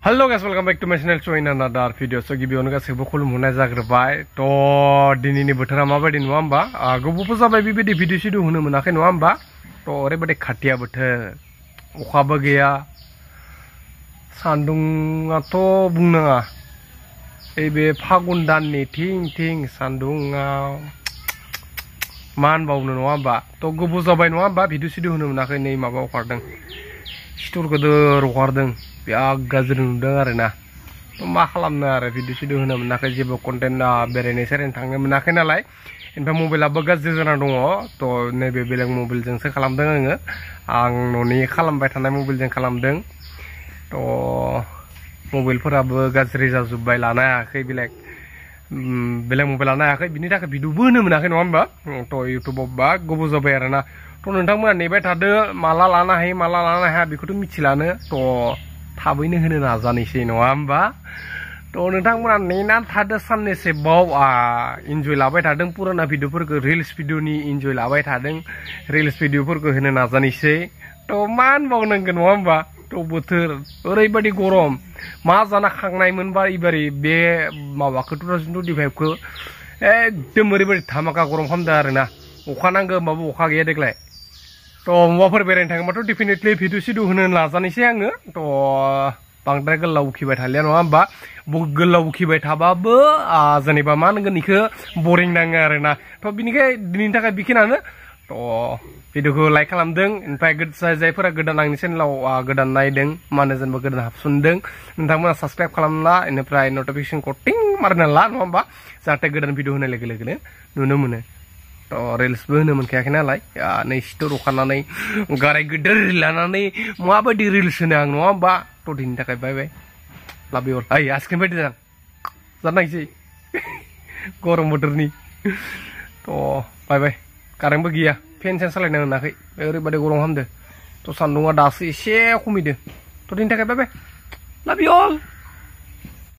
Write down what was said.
Hello guys, welcome back to my channel. Join another video. So गिबियावनो गासैबो खुलुमनाय जाग्रोबाय थ' दिनैनि बोथोरा माबायदि नङा होमबा गोबावबो जाबाय बेबायदि भिडिअ सिडिअ होनो मोनाखै नङा होमबा थ' ओरैबायदि खाथिया बोथोर अखाबो गैया सान्दुङाथ' बुंनाङा बे फागुन दाननि थिं थिं सान्दुङा मा होनबावनो नङा होमबा थ' गोबाव जाबाय नङा होमबा भिडिअ सिडिअ होनो मोनाखै नै माबा अखारदों स्ट'र गोदोर अखारदों बिराद गाज्रि नुदों आरोना थ' मा खालामनो आरो भिडिअ सिडिअ होनो मोनाखै जेबो कन्टेन्ट बेरायनाय सेरायनो थांनो मोनाखै नालाय ओमफ्राय मबाइलाबो गाज्रि जाना दङ थ' नैबे बेलेग मबाइलजोंसो खालामदों आङो आं न'नि खालामबाय थानाय मबाइलजों खालामदों थ' मबाइलफोराबो गाज्रि जाजोब्बाय लानो हायाखै बेलेग मबाइल लानो हायाखै बिनि थाखाय भिडिअबो होनो मोनाखै नङा होमबा थ' इउटुबाव बा गोबाव जाबाय आरोना थ' नोंथांमोना नेबाय थादो माला लानो हायो माला लानो हाया बेखौथ' मिथिलानो थ' थाबैनो होनो नाजानोसै नङा होमबा थ' नोंथांमोना नेनानै थादो साननैसो बाव इन्जय लाबाय थादों पुराना भिडिअफोरखौ रिल्स भिडिअनि इन्जय लाबाय थादों रिल्स भिडिअफोरखौ होनो नाजानोसै थ' मा होनबावनांगोन नङा होमबा थ' बोथोर ओरैबायदि गरम मा जाना खांनायमोनबा एबारे बे माबाखौ 2025खौ एकदम ओरैबायदि धामाका गरम खालामदों आरोना अखा नांगौ होमबाबो अखा गैया देग्लाय थ' बबावबाफोर बेरायनो थाङोबाथ' डेफिनेटलि भिडिअ सिडिअ होनो नाजानोसै आङो थ' बांद्राय गोलाव उखिबाय थालिया नङा होमबा गोलाव उखिबाय थाबाबो जेनेबा मा होनगोन बेखौ बरिं नाङो आरोना थ' बिनिखाय दिनैनि थाखाय बेखिनियानो थ' भिडिअखौ लाइक खालामदों ओमफ्राय जायफोरा गोदान आंनि चेनेलाव गोदान नायदों मानो जेनेबा गोदान हाबसनदों नोंथांमोना साबसक्राइब खालामला बेनिफ्राय नटिफिकेसनखौ टिं मारिना ला नङा होमबा जाहाथे गोदान भिडिअ होनाय लोगो लोगोनो नुनो मोनो थ' रिल्सबो होनो मोनखायाखै नालाय नै स्ट'र अखारनानै गाराय गिदिर लानानै माबायदि रिल्स होनो आं नङा होमबा थ' दिनैनि थाखाय बाय बाय लाभ इउ अल आइसक्रिम बायदि जानायसै गरम बोथोरनि थ' बाय बाय कारेन्टबो गैया फेन सेन सालायनो मोनाखै ओरैबायदि गरम हामदो थ' सान्दुङा दासो एसे खमिदो थ' दिनैनि थाखाय बाय बाय लाभ इउ अल